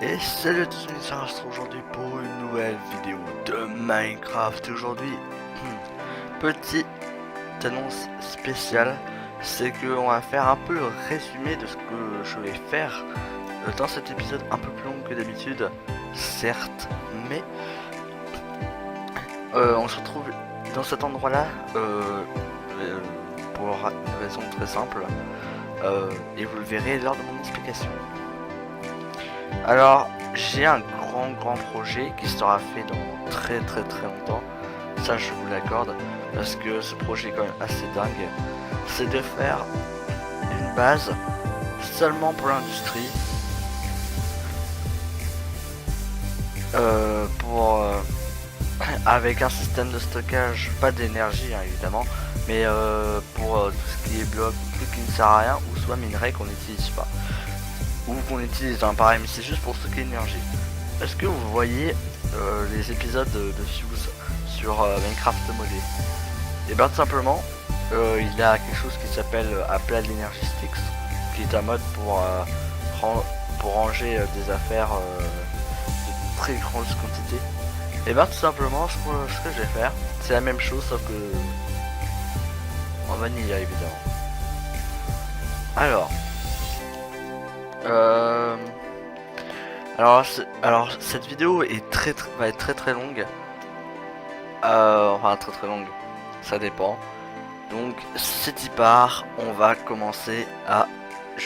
Et salut à tous, on se retrouve aujourd'hui pour une nouvelle vidéo de Minecraft. Aujourd'hui, petite annonce spéciale, c'est que on va faire un peu le résumé de ce que je vais faire dans cet épisode un peu plus long que d'habitude, certes, mais on se retrouve dans cet endroit-là pour une raison très simple, et vous le verrez lors de mon explication. Alors, j'ai un grand projet qui sera fait dans très longtemps, ça je vous l'accorde, parce que ce projet est quand même assez dingue. C'est de faire une base seulement pour l'industrie, avec un système de stockage, pas d'énergie hein, évidemment, mais pour tout ce qui est bloc, tout qui ne sert à rien, ou soit minerai qu'on n'utilise pas, ou qu'on utilise un pareil, mais c'est juste pour stocker l'énergie. Est-ce que vous voyez les épisodes de Fuse sur Minecraft modé? Et bien tout simplement, il y a quelque chose qui s'appelle Aplat de l'énergie Sticks, qui est un mode pour ranger des affaires de très grande quantité. Et bien tout simplement, ce que je vais faire, c'est la même chose, sauf que en vanilla évidemment. Alors cette vidéo est va être très longue. Enfin très longue, ça dépend. Donc c'est y part, je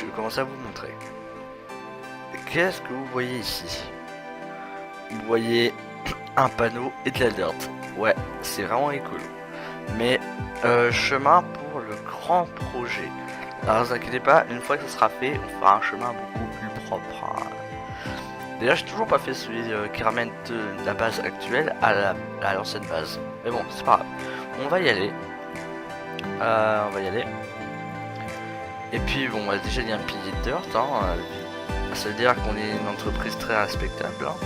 vais commencer à vous montrer. Qu'est-ce que vous voyez ici? Vous voyez un panneau et de la dirt. Ouais, c'est vraiment écolo. Mais chemin pour le grand projet. Alors ne vous inquiétez pas, une fois que ce sera fait, on fera un chemin beaucoup plus propre. Hein. Déjà, j'ai toujours pas fait celui qui ramène de la base actuelle à l'ancienne base. Mais bon, c'est pas grave. On va y aller. Et puis bon, déjà il y a un pilier de dirt. Hein, ça veut dire qu'on est une entreprise très respectable. Hein.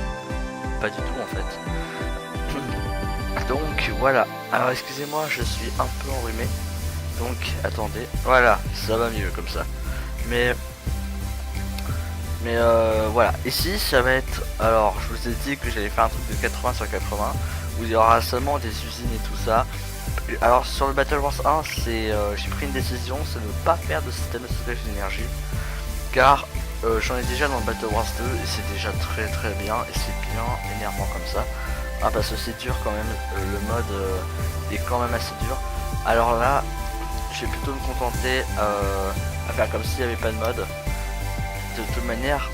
Pas du tout en fait. Donc voilà. Alors excusez-moi, je suis un peu enrhumé. Donc attendez. Voilà, ça va mieux comme ça. Mais voilà, ici ça va être, alors je vous ai dit que j'allais faire un truc de 80 sur 80 où il y aura seulement des usines et tout ça. Alors sur le Battle Wars 1, j'ai pris une décision, c'est de ne pas faire de système de stockage d'énergie, car j'en ai déjà dans le Battle Wars 2 et c'est déjà très bien, et c'est bien énervant comme ça, hein, parce que c'est dur quand même, le mode est quand même assez dur. Alors là, je vais plutôt me contenter à faire comme s'il n'y avait pas de mode. De toute manière,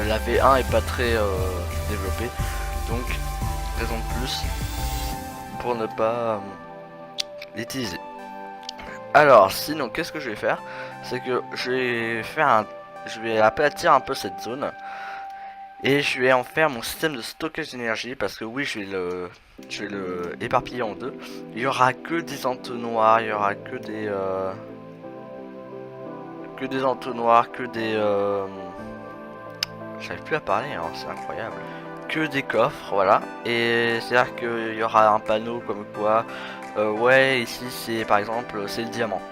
la V1 est pas très développée, donc raison de plus pour ne pas l'utiliser. Alors sinon, qu'est-ce que je vais faire? C'est que je vais aplatir un peu cette zone et je vais en faire mon système de stockage d'énergie, parce que oui, je vais le éparpiller en deux. Il y aura que des entonnoirs, il y aura que des entonnoirs, que des j'arrive plus à parler, hein, c'est incroyable. Que des coffres, voilà. Et c'est-à-dire qu'il y aura un panneau comme quoi, ouais, ici c'est par exemple, c'est le diamant.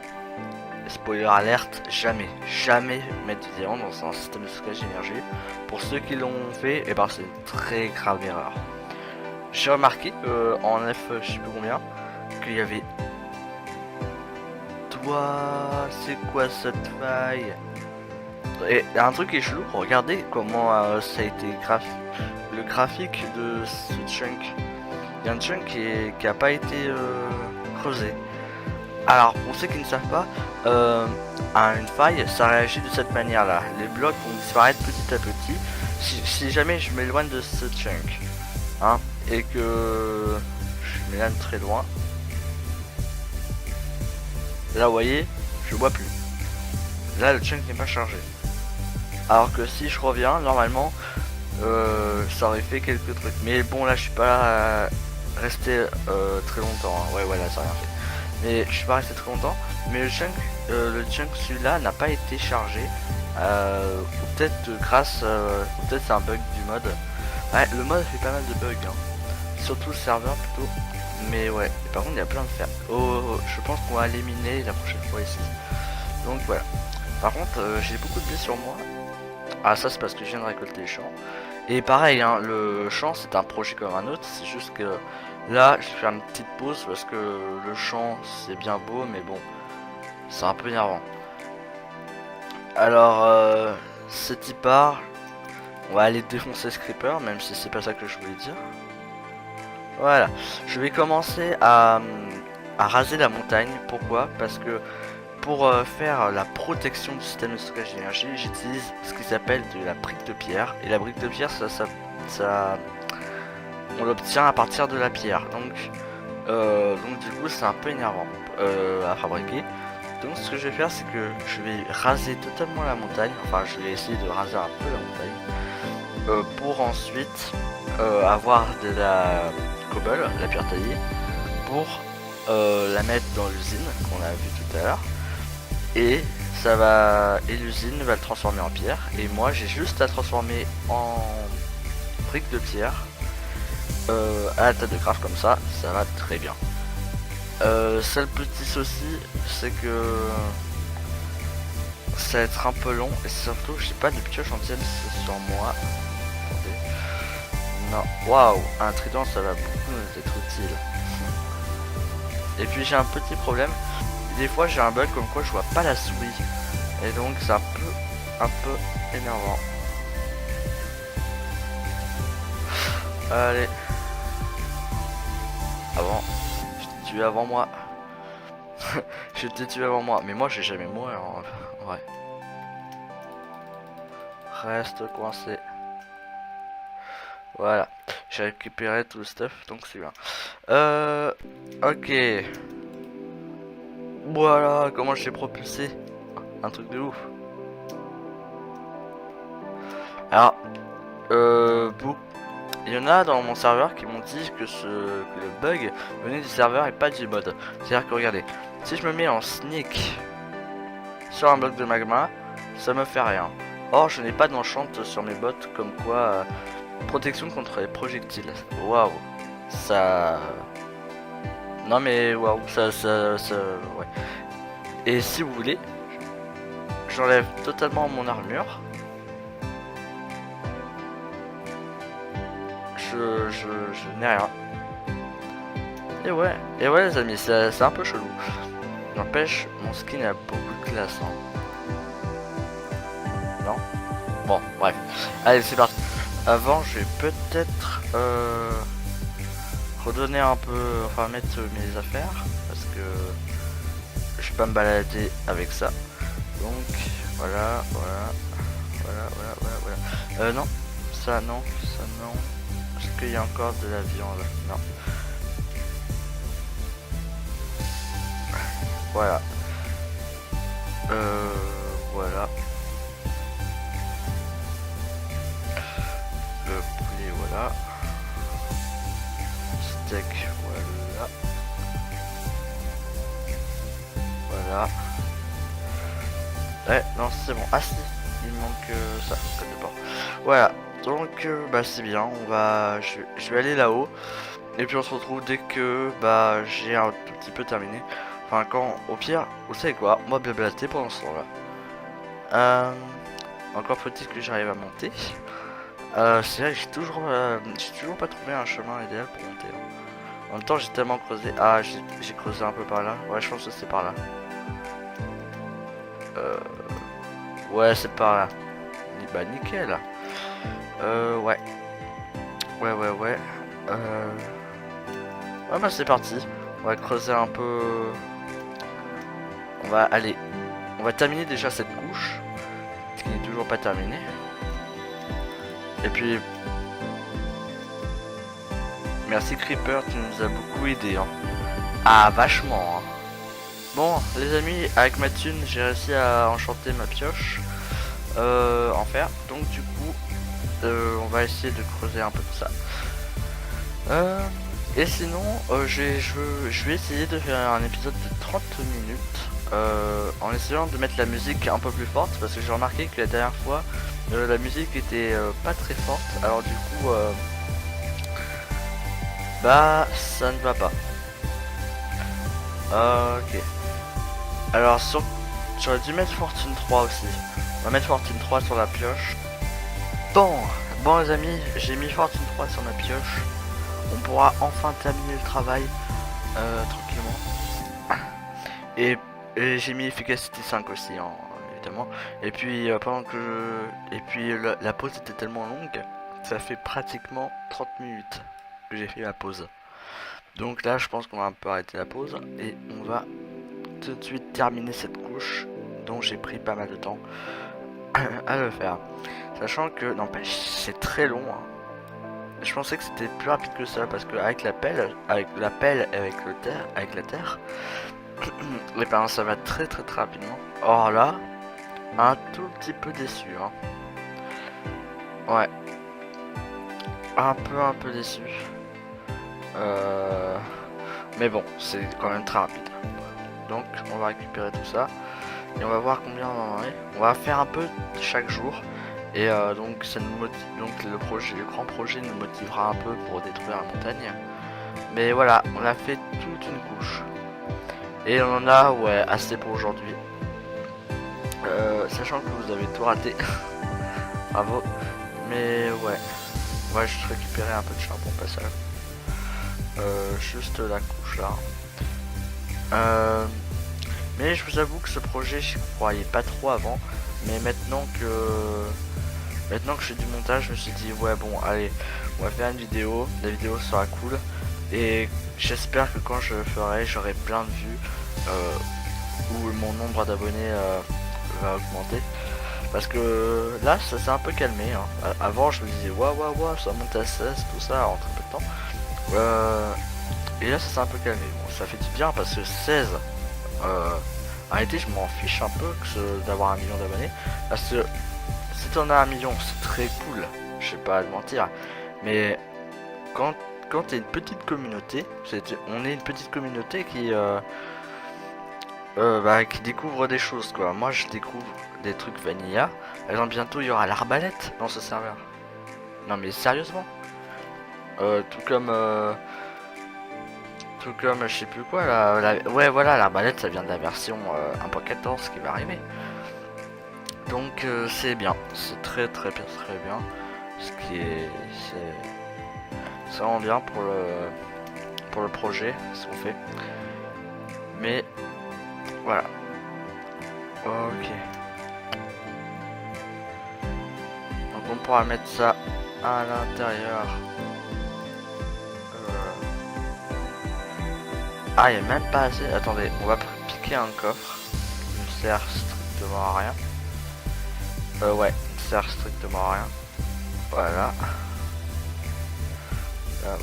Et spoiler alerte, jamais mettre du diamant dans un système de stockage d'énergie. Pour ceux qui l'ont fait, et ben c'est une très grave erreur. J'ai remarqué en F, je sais plus combien, qu'il y avait... Toi, c'est quoi cette faille? Et y a un truc qui est chelou, regardez comment ça a été le graphique de ce chunk. Il y a un chunk qui a pas été creusé. Alors pour ceux qui ne savent pas, à une faille ça réagit de cette manière là. Les blocs vont disparaître petit à petit si jamais je m'éloigne de ce chunk, hein, et que je m'éloigne très loin. Là vous voyez, je vois plus. Là le chunk n'est pas chargé. Alors que si je reviens, normalement, ça aurait fait quelques trucs. Mais bon, là, je suis pas resté très longtemps. Hein. Ouais, voilà, ça a rien fait. Mais je suis pas resté très longtemps. Mais le chunk celui-là, n'a pas été chargé. Ou peut-être grâce, ou peut-être c'est un bug du mode. Ouais, le mode fait pas mal de bugs. Hein. Surtout le serveur plutôt. Mais ouais, et par contre, il y a plein de fer. Je pense qu'on va l'éliminer la prochaine fois ici. Donc voilà. Par contre, j'ai beaucoup de blé sur moi. Ah ça c'est parce que je viens de récolter les champs. Et pareil, hein, le champ c'est un projet comme un autre, c'est juste que là je vais faire une petite pause parce que le champ c'est bien beau mais bon, c'est un peu énervant. Alors c'est y part, on va aller défoncer ce creeper même si c'est pas ça que je voulais dire. Voilà, je vais commencer à raser la montagne, pourquoi? Parce que pour faire la protection du système de stockage d'énergie, j'utilise ce qui s'appelle de la brique de pierre. Et la brique de pierre, ça on l'obtient à partir de la pierre. Donc du coup, c'est un peu énervant à fabriquer. Donc ce que je vais faire, c'est que je vais raser totalement la montagne. Enfin, je vais essayer de raser un peu la montagne. Pour ensuite avoir de la cobble, la pierre taillée, pour la mettre dans l'usine qu'on a vu tout à l'heure. Et l'usine va le transformer en pierre et moi j'ai juste à transformer en brique de pierre à la table de craft, comme ça va très bien. Seul petit souci, c'est que ça va être un peu long et surtout j'ai pas de pioche entière sur moi. Attendez. Non, waouh, un trident ça va beaucoup nous être utile. Et puis j'ai un petit problème. Des fois j'ai un bug comme quoi je vois pas la souris. Et donc c'est un peu énervant. Allez. Avant. Je t'ai tué avant moi. Je t'ai tué avant moi. Mais moi j'ai jamais mourir en vrai. Reste coincé. Voilà. J'ai récupéré tout le stuff donc c'est bien. Ok. Voilà comment je l'ai propulsé. Un truc de ouf. Alors, il y en a dans mon serveur qui m'ont dit que le bug venait du serveur et pas du mod. C'est-à-dire que regardez, si je me mets en sneak sur un bloc de magma, ça me fait rien. Or, je n'ai pas d'enchant sur mes bottes comme quoi protection contre les projectiles. Waouh, ça. Non mais waouh, ça, ouais. Et si vous voulez, j'enlève totalement mon armure. Je n'ai rien. Et ouais les amis, c'est un peu chelou. N'empêche, mon skin a beaucoup de classe. Hein. Non? Bon, bref. Allez, c'est parti. Avant, je vais peut-être redonner un peu, enfin mettre mes affaires. Parce que je vais pas me balader avec ça. Donc, voilà. Non, ça non. Est-ce qu'il y a encore de la viande? Non. Voilà. Voilà. Le poulet, voilà. Steak, voilà. Voilà. Ouais, non, c'est bon. Ah si, il me manque ça, code de port. Voilà. Donc bah c'est bien, je vais aller là-haut et puis on se retrouve dès que bah j'ai un tout petit peu terminé. Enfin quand au pire, vous savez quoi, moi blablater pendant ce temps-là. Encore faut-il que j'arrive à monter. C'est vrai que j'ai toujours pas trouvé un chemin idéal pour monter. En même temps j'ai tellement creusé. Ah j'ai creusé un peu par là. Ouais je pense que c'est par là. Ouais c'est par là. Bah nickel. Ouais. Ouais, bah c'est parti. On va creuser un peu. On va terminer déjà cette couche, qui n'est toujours pas terminée. Et puis, merci Creeper, tu nous as beaucoup aidé. Hein. Ah, vachement. Hein. Bon, les amis, avec ma thune, j'ai réussi à enchanter ma pioche en fer. Donc du coup, on va essayer de creuser un peu de ça. Et sinon, je vais essayer de faire un épisode de 30 minutes en essayant de mettre la musique un peu plus forte parce que j'ai remarqué que la dernière fois la musique était pas très forte. Alors du coup, bah ça ne va pas. Ok. Alors j'aurais dû mettre Fortune 3 aussi. On va mettre Fortune 3 sur la pioche. Bon les amis, j'ai mis Fortune 3 sur ma pioche. On pourra enfin terminer le travail tranquillement. Et j'ai mis Efficacity 5 aussi, hein, évidemment. Et puis pendant que Et puis la pause était tellement longue, ça fait pratiquement 30 minutes que j'ai fait la pause. Donc là je pense qu'on va un peu arrêter la pause et on va tout de suite terminer cette couche dont j'ai pris pas mal de temps à le faire. Sachant que, n'empêche, c'est très long. Hein. Je pensais que c'était plus rapide que ça parce que avec la pelle et avec la terre, et ben ça va très rapidement. Or là, un tout petit peu déçu. Hein. Ouais, un peu déçu. Mais bon, c'est quand même très rapide. Donc on va récupérer tout ça et on va voir combien on en est. On va faire un peu chaque jour. Et donc ça nous motive, donc le grand projet nous motivera un peu pour détruire la montagne. Mais voilà, on a fait toute une couche. Et on en a assez pour aujourd'hui. Sachant que vous avez tout raté. Bravo. Mais ouais, je récupérer un peu de charbon au passage. Juste la couche là. Mais je vous avoue que ce projet, je croyais pas trop avant. Mais maintenant que je fais du montage, je me suis dit ouais bon allez, on va faire une vidéo, la vidéo sera cool et j'espère que quand je le ferai j'aurai plein de vues où mon nombre d'abonnés va augmenter. Parce que là ça s'est un peu calmé hein. Avant je me disais waouh ça monte à 16 tout ça en très peu de temps. Et là ça s'est un peu calmé. Bon ça fait du bien parce que 16 en réalité je m'en fiche un peu d'avoir 1 million d'abonnés. Parce que si t'en as 1 million, c'est très cool, je vais pas te mentir, mais quand t'es une petite communauté, on est une petite communauté qui découvre des choses quoi. Moi je découvre des trucs vanilla. Par exemple bientôt il y aura l'arbalète dans ce serveur. Non mais sérieusement, tout comme je sais plus quoi ouais voilà l'arbalète ça vient de la version 1.14 qui va arriver. Donc c'est bien, c'est très bien, ce qui est c'est vraiment bien pour le projet, ce qu'on fait. Mais voilà. Ok. Donc on pourra mettre ça à l'intérieur. Ah, il n'y a même pas assez. Attendez, on va piquer un coffre. Il ne sert strictement à rien. Ouais, il ne sert strictement à rien. Voilà. Là,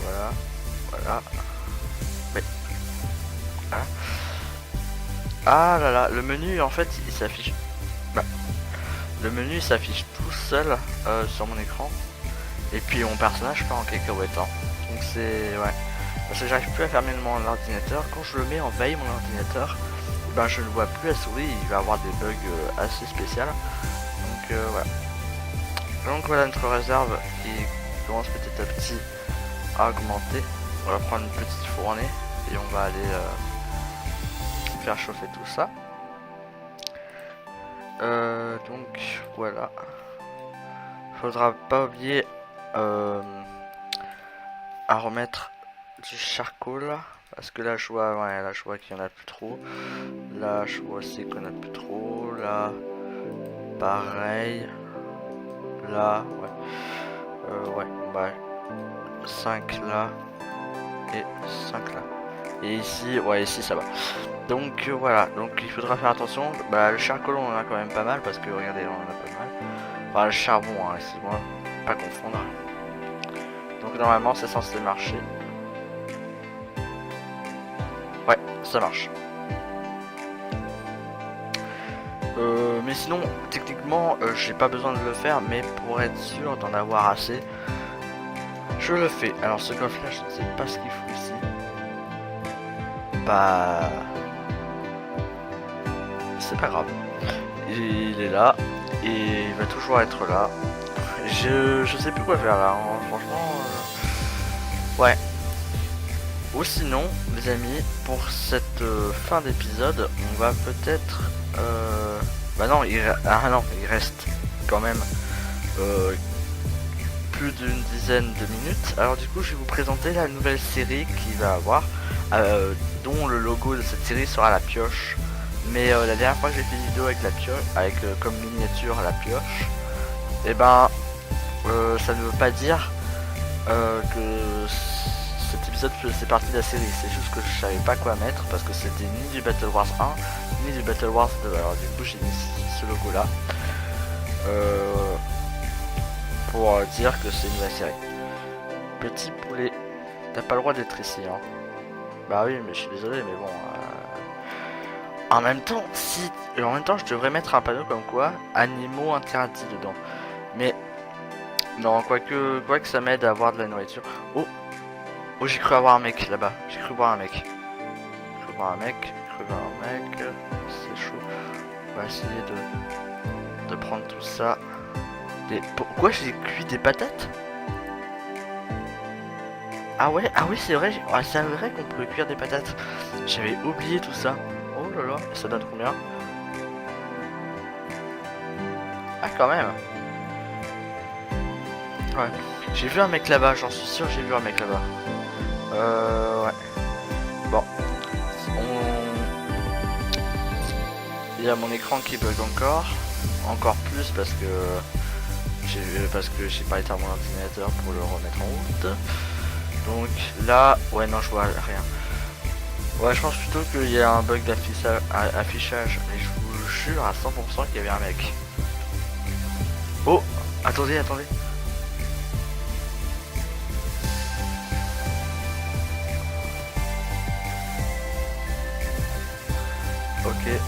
voilà. Mais. Ah là là, le menu en fait il s'affiche. Le menu s'affiche tout seul sur mon écran. Et puis mon personnage part en cacahuète. Hein. Donc c'est. Ouais. Parce que j'arrive plus à fermer mon ordinateur. Quand je le mets en veille mon ordinateur, ben je ne vois plus la souris, il va avoir des bugs assez spéciaux. Donc voilà. Donc voilà notre réserve qui commence petit à petit à augmenter. On va prendre une petite fournée et on va aller faire chauffer tout ça. Donc voilà. Faudra pas oublier à remettre du charcoal parce que là je vois qu'il y en a plus trop. Là je vois aussi qu'on a plus trop. Là pareil. Là ouais 5 là et 5 là. Et ici ici ça va. Donc voilà, donc il faudra faire attention. Le charcoal on en a quand même pas mal parce que regardez on en a pas mal. Enfin le charbon hein, excuse-moi, pas confondre. Donc normalement c'est censé marcher. Ouais, ça marche. Mais sinon, techniquement, j'ai pas besoin de le faire, mais pour être sûr d'en avoir assez, je le fais. Alors ce coffre là, je ne sais pas ce qu'il faut ici. C'est pas grave. Il est là, et il va toujours être là. Je sais plus quoi faire là, hein. Franchement. Ouais. Ou sinon, les amis, pour cette fin d'épisode, on va peut-être... Bah non, il reste quand même plus d'une dizaine de minutes. Alors du coup je vais vous présenter la nouvelle série qui va avoir, dont le logo de cette série sera la pioche. Mais la dernière fois que j'ai fait une vidéo avec la pioche, avec comme miniature la pioche, et ben ça ne veut pas dire que cet épisode faisait partie de la série. C'est juste que je savais pas quoi mettre parce que c'était ni du Battle Wars 1 ni du Battle Wars 2. Alors du coup j'ai mis ce logo là pour dire que c'est une nouvelle série. Petit poulet, t'as pas le droit d'être ici hein. Bah oui mais je suis désolé mais bon en même temps je devrais mettre un panneau comme quoi animaux interdits dedans. Mais non, quoique ça m'aide à avoir de la nourriture. Oh, j'ai cru avoir un mec là-bas. J'ai cru voir un mec. C'est chaud. On va essayer de prendre tout ça. Pourquoi j'ai cuit des patates? Ah oui c'est vrai. C'est vrai qu'on peut cuire des patates. J'avais oublié tout ça. Oh là là, ça donne combien? Ah quand même. Ouais, j'ai vu un mec là-bas, j'en suis sûr, j'ai vu un mec là-bas. Ouais. Bon. Il y a mon écran qui bug encore plus parce que j'ai pas éteint mon ordinateur pour le remettre en route. Donc là, ouais non je vois rien. Ouais je pense plutôt qu'il y a un bug d'affichage, mais je vous jure à 100% qu'il y avait un mec. Oh, attendez.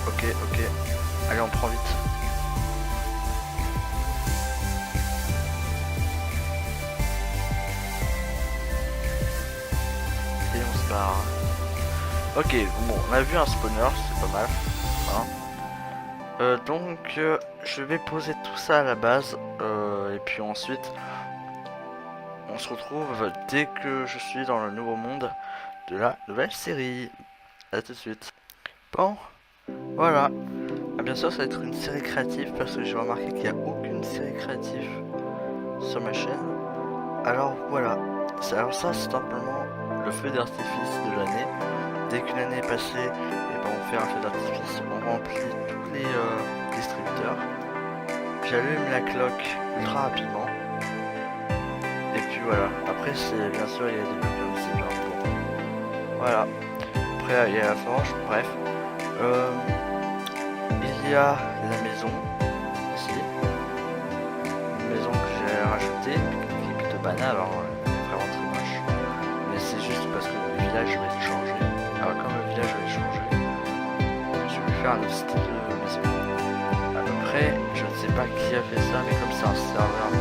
Ok. Allez, on prend vite. Et on se barre. Ok, bon, on a vu un spawner, c'est pas mal. Hein. Donc, je vais poser tout ça à la base. Et puis ensuite, on se retrouve dès que je suis dans le nouveau monde de la nouvelle série. A tout de suite. Bon. Voilà, bien sûr ça va être une série créative parce que j'ai remarqué qu'il n'y a aucune série créative sur ma chaîne. Alors voilà, alors ça c'est simplement le feu d'artifice de l'année. Dès qu'une année est passée, et ben on fait un feu d'artifice, on remplit tous les distributeurs. J'allume la cloque ultra rapidement. Et puis voilà, après c'est bien sûr il y a des bugs aussi. Bon. Voilà, après il y a la forge, bref. Il y a la maison ici, une maison que j'ai rajoutée, qui est plutôt banale, alors elle est vraiment très moche, mais c'est juste parce que le village va être changé. Alors comme le village va être changé, je vais faire un style de maison. À peu près, je ne sais pas qui a fait ça, mais comme c'est un serveur,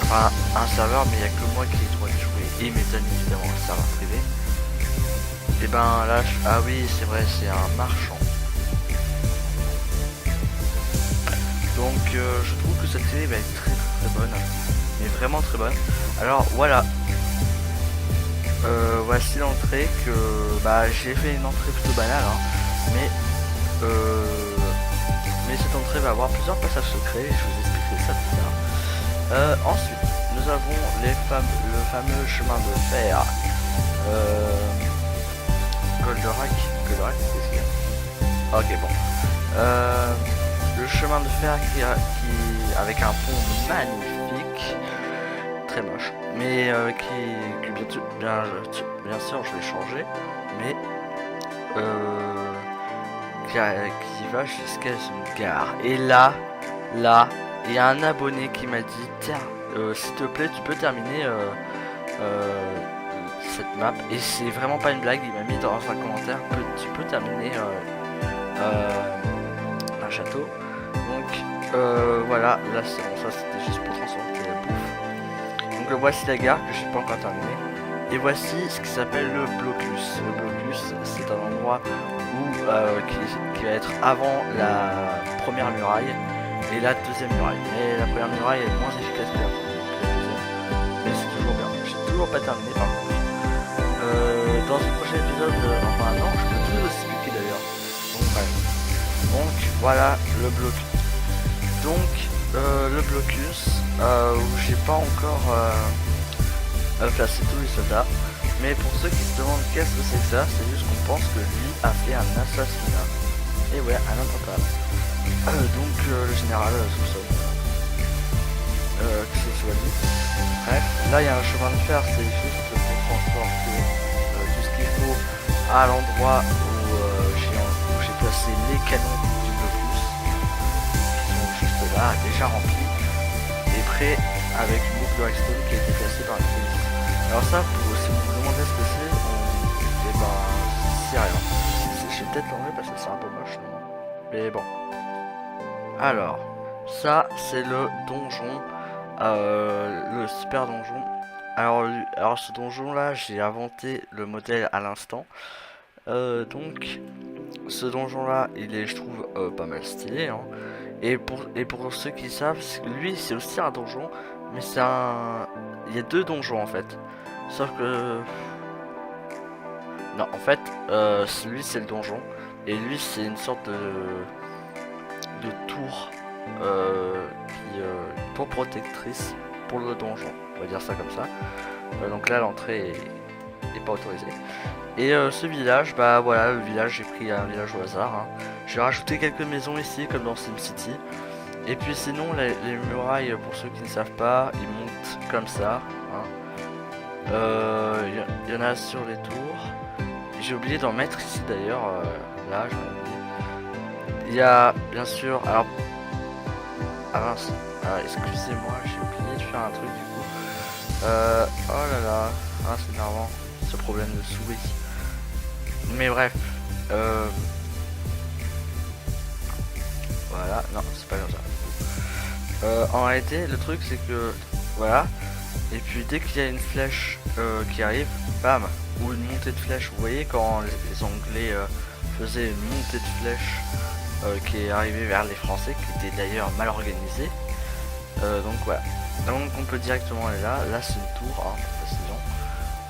enfin un serveur, mais il n'y a que moi qui ai le droit de jouer, et mes amis évidemment, le serveur privé. Et ben là, ah oui c'est vrai, c'est un marchand. Donc je trouve que cette série va être très bonne, mais vraiment très bonne. Alors voilà, voici l'entrée que j'ai fait une entrée plutôt banale, hein, mais cette entrée va avoir plusieurs passages secrets. Je vous expliquerai ça plus tard. Ensuite, nous avons le fameux chemin de fer. Goldorak, qu'est-ce qu'il y a? Ok bon. Le chemin de fer qui avec un pont magnifique, très moche, mais qui bien sûr je vais changer, mais qui va jusqu'à une gare. Et là, il y a un abonné qui m'a dit tiens, s'il te plaît, tu peux terminer cette map, et c'est vraiment pas une blague, il m'a mis dans un commentaire tu peux terminer un château. Donc voilà, là c'est bon, ça c'était juste pour transporter la bouffe. Donc voici la gare que je n'ai pas encore terminée, et voici ce qui s'appelle le blocus. Le blocus c'est un endroit où qui va être avant la première muraille et la deuxième muraille, et la première muraille est moins efficace que la deuxième, mais c'est toujours bien. J'ai toujours pas terminé par contre. Dans un prochain épisode, enfin non, je peux tout expliquer d'ailleurs. Donc bref. Donc voilà le bloc. Donc le blocus où j'ai pas encore placé tous les soldats. Mais pour ceux qui se demandent qu'est-ce que c'est que ça, c'est juste qu'on pense que lui a fait un assassinat. Et ouais, un attentat. Donc le général soupçonne que ce soit lui. Bref, là il y a un chemin de fer, c'est juste pour transporter tout ce qu'il faut à l'endroit où j'ai placé les canons du blocus, qui sont juste là, déjà remplis, et prêts avec une boucle de redstone qui a été placée par la police. Alors ça, si vous vous demandez ce que c'est, et ben c'est rien. Je vais peut-être l'enlever parce que c'est un peu moche, non? Mais bon. Alors, ça c'est le donjon, le super donjon. Alors ce donjon là, j'ai inventé le modèle à l'instant. Donc ce donjon là, il est, je trouve, pas mal stylé, hein. Et pour ceux qui savent, lui c'est aussi un donjon, mais c'est un... Il y a deux donjons en fait. Sauf que... Non, en fait, lui c'est le donjon, et lui c'est une sorte de tour, tour protectrice pour le donjon, on va dire ça comme ça. Donc là l'entrée est pas autorisée. Et ce village, bah voilà, le village, j'ai pris un village au hasard, hein. J'ai rajouté quelques maisons ici comme dans SimCity. Et puis sinon les murailles, pour ceux qui ne savent pas, ils montent comme ça, hein. Y en a sur les tours. J'ai oublié d'en mettre ici d'ailleurs, là j'en ai oublié. Il y a bien sûr, alors... Ah mince, excusez-moi, j'ai oublié de faire un truc du coup. Oh là là, ah c'est énervant, ce problème de souris. Mais bref, voilà, non c'est pas comme ça. En réalité le truc c'est que, voilà, et puis dès qu'il y a une flèche qui arrive, bam, ou une montée de flèche, vous voyez quand les Anglais faisaient une montée de flèche qui est arrivée vers les Français, qui était d'ailleurs mal organisée. Donc voilà, donc on peut directement aller là, là c'est une tour, hein, pour précision.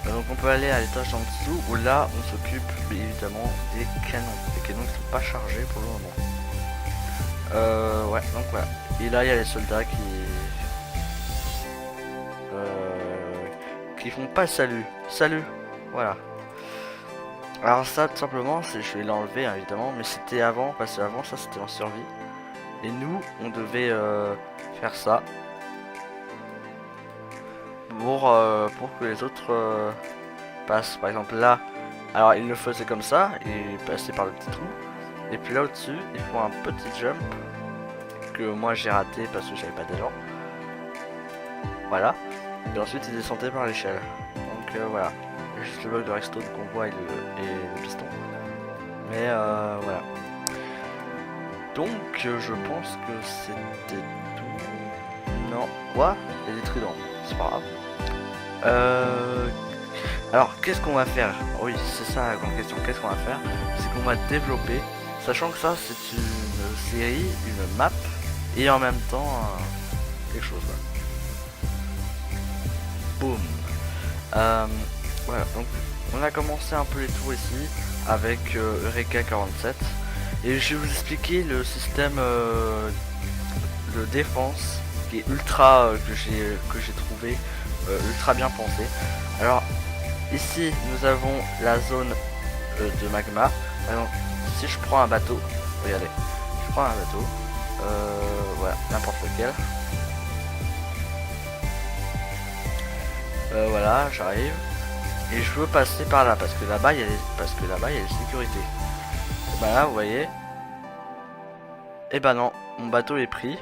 Donc on peut aller à l'étage en dessous où là on s'occupe évidemment des canons qui sont pas chargés pour le moment. Ouais, donc voilà. Et là il y a les soldats qui font pas salut. Salut. Voilà. Alors ça tout simplement, je vais l'enlever hein, évidemment, mais c'était avant, parce que avant ça c'était en survie. Et nous on devait faire ça pour que les autres passent. Par exemple là, alors ils le faisaient comme ça, ils passaient par le petit trou. Et puis là au-dessus, ils font un petit jump que moi j'ai raté parce que j'avais pas d'élan. Voilà. Et ensuite ils descendaient par l'échelle. Donc voilà. Juste le bloc de redstone qu'on voit et le piston. Mais voilà. Donc je pense que c'était tout. Non. Quoi? Il y a des tridents. C'est pas grave. Alors qu'est-ce qu'on va faire? Oui, c'est ça la grande question. Qu'est-ce qu'on va faire? C'est qu'on va développer, sachant que ça c'est une série, une map, et en même temps quelque chose là. Boum. Voilà, donc on a commencé un peu les tours ici avec Eureka 47, et je vais vous expliquer le système de défense qui est ultra que j'ai trouvé ultra bien pensé. Alors ici nous avons la zone de magma. Alors si je prends un bateau, regardez, je prends un bateau, voilà, n'importe lequel. Voilà, j'arrive et je veux passer par là parce que là-bas il y a les sécurités. Et bah là vous voyez, et bah non, mon bateau est pris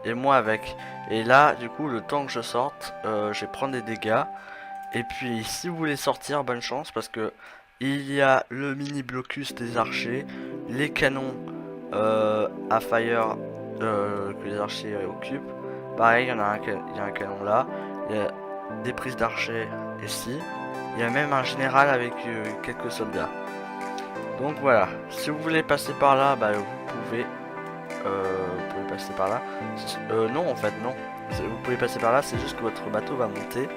et moi avec. Et là du coup le temps que je sorte, je vais prendre des dégâts. Et puis si vous voulez sortir, bonne chance parce que il y a le mini blocus des archers, les canons à fire que les archers occupent. Pareil, il y a un canon là, il y a des prises d'archers ici, il y a même un général avec quelques soldats. Donc voilà, si vous voulez passer par là, bah vous pouvez passer par là. Non en fait non, vous pouvez passer par là, c'est juste que votre bateau va monter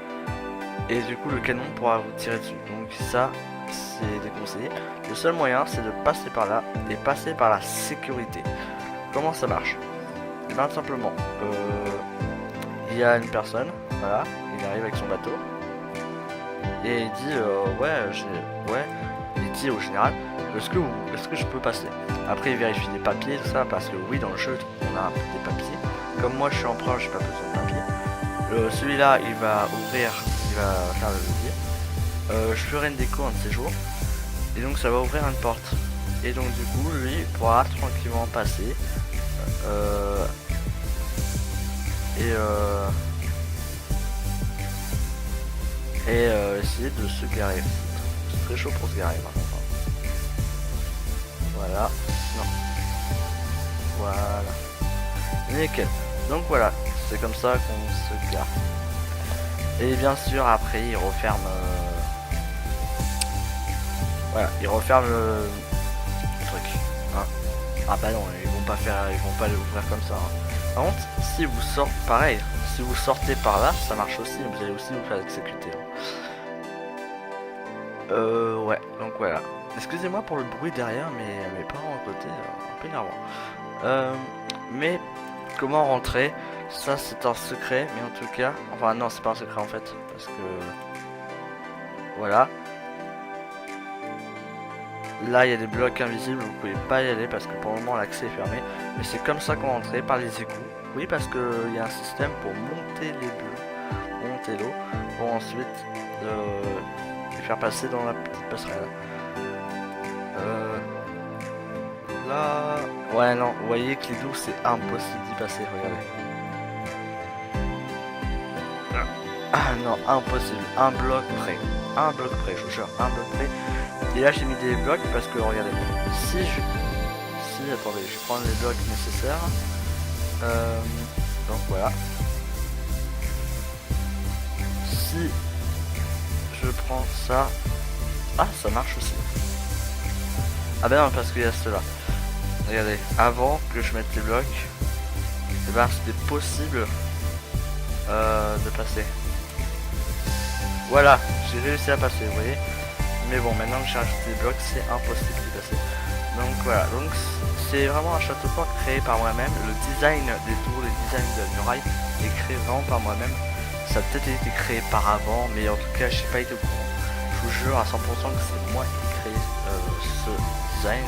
et du coup le canon pourra vous tirer dessus. Donc ça c'est déconseillé. Le seul moyen c'est de passer par là et passer par la sécurité. Comment ça marche? Et ben tout simplement, il y a une personne, voilà, il arrive avec son bateau et il dit ouais, il dit au général est-ce que je peux passer. Après il vérifie les papiers tout ça parce que oui dans le jeu on a des papiers. Comme moi je suis emprunt, j'ai pas besoin de papier. Celui-là il va ouvrir, il va faire le levier. Je ferai une déco un de ces jours et donc ça va ouvrir une porte. Et donc du coup lui pourra tranquillement passer essayer de se garer. C'est très chaud pour se garer par contre. Voilà. Non. Voilà. Nickel. Donc voilà, c'est comme ça qu'on se gare. Et bien sûr après il referme voilà, il referme le truc. Hein. Ah bah non, ils vont pas l'ouvrir comme ça. Hein. Par contre, si vous sortez pareil, si vous sortez par là, ça marche aussi, vous allez aussi vous faire exécuter. Ouais, donc voilà. Excusez-moi pour le bruit derrière, mais mes parents à côté, un peu énervant. Mais comment rentrer, ça c'est un secret, mais en tout cas, enfin non, c'est pas un secret en fait, parce que voilà. Là il y a des blocs invisibles, vous pouvez pas y aller parce que pour le moment l'accès est fermé. Mais c'est comme ça qu'on rentrait, par les égouts. Oui, parce que il y a un système pour monter les bleus, monter l'eau, pour ensuite les faire passer dans la petite passerelle. Là... Ouais non, vous voyez que les douves c'est impossible d'y passer, regardez. Ah non, impossible, un bloc près, je vous jure, un bloc près. Et là j'ai mis des blocs parce que regardez, si attendez, je vais prendre les blocs nécessaires. Donc voilà. Si je prends ça, ah ça marche aussi. Ah ben non parce qu'il y a cela. Regardez, avant que je mette les blocs, et ben c'était possible de passer. Voilà, j'ai réussi à passer, vous voyez. Mais bon, maintenant que j'ai rajouté des blocs, c'est impossible de passer. Donc voilà, donc c'est vraiment un château fort créé par moi-même. Le design des tours, le design de la muraille est créé vraiment par moi-même. Ça a peut-être été créé par avant, mais en tout cas, j'ai pas été au courant. Je vous jure à 100% que c'est moi qui ai créé ce design.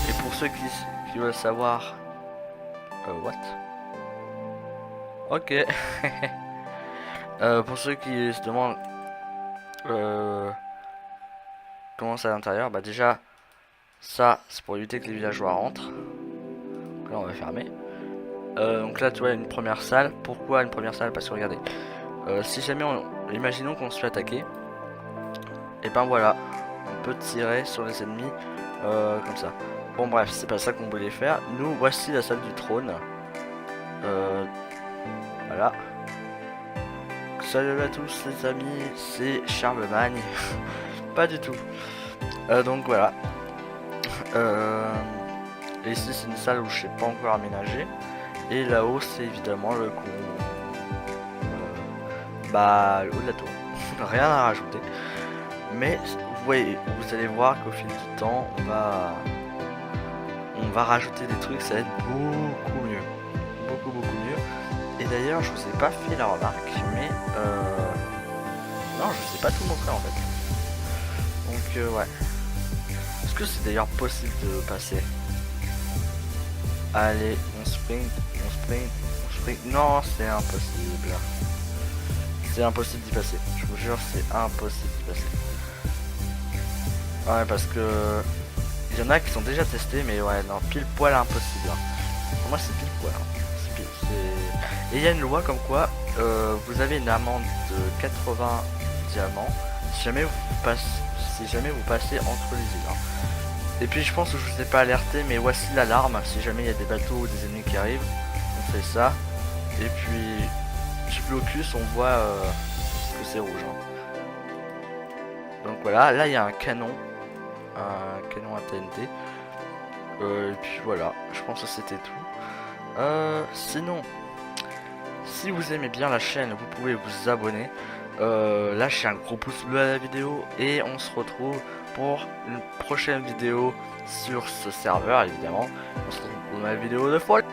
Et pour ceux qui veulent savoir... what? Ok. Pour ceux qui se demandent... comment c'est à l'intérieur, bah déjà ça c'est pour éviter que les villageois rentrent. Donc là on va fermer. Donc là tu vois une première salle. Pourquoi une première salle? Parce que regardez, si jamais imaginons qu'on se fait attaquer, et ben voilà, on peut tirer sur les ennemis comme ça. Bon bref, c'est pas ça qu'on voulait faire. Nous voici la salle du trône. Voilà. Salut à tous les amis, c'est Charlemagne. Pas du tout. Donc voilà. Et ici c'est une salle où je sais pas encore aménager. Et là-haut c'est évidemment le le haut de la tour. Rien à rajouter. Mais vous voyez, vous allez voir qu'au fil du temps on va rajouter des trucs, ça va être beaucoup mieux. Beaucoup mieux. Et d'ailleurs je vous ai pas fait la remarque, mais non je sais pas tout montrer en fait. Donc ouais. Est-ce que c'est d'ailleurs possible de passer? Allez, on sprint. Non, c'est impossible. C'est impossible d'y passer. Je vous jure, c'est impossible d'y passer. Ouais, parce que il y en a qui sont déjà testés, mais ouais, non, pile poil impossible. Pour moi, c'est pile poil. Et il y a une loi comme quoi vous avez une amende de 80 diamants si jamais vous passez entre les îles. Et puis je pense que je vous ai pas alerté, mais voici l'alarme. Si jamais il y a des bateaux ou des ennemis qui arrivent, on fait ça. Et puis du blocus, on voit que c'est rouge. Donc voilà, là il y a un canon à TNT. Et puis voilà, je pense que c'était tout. Sinon, si vous aimez bien la chaîne, vous pouvez vous abonner. Lâchez un gros pouce bleu à la vidéo et on se retrouve pour une prochaine vidéo sur ce serveur évidemment. On se retrouve pour une vidéo de folie.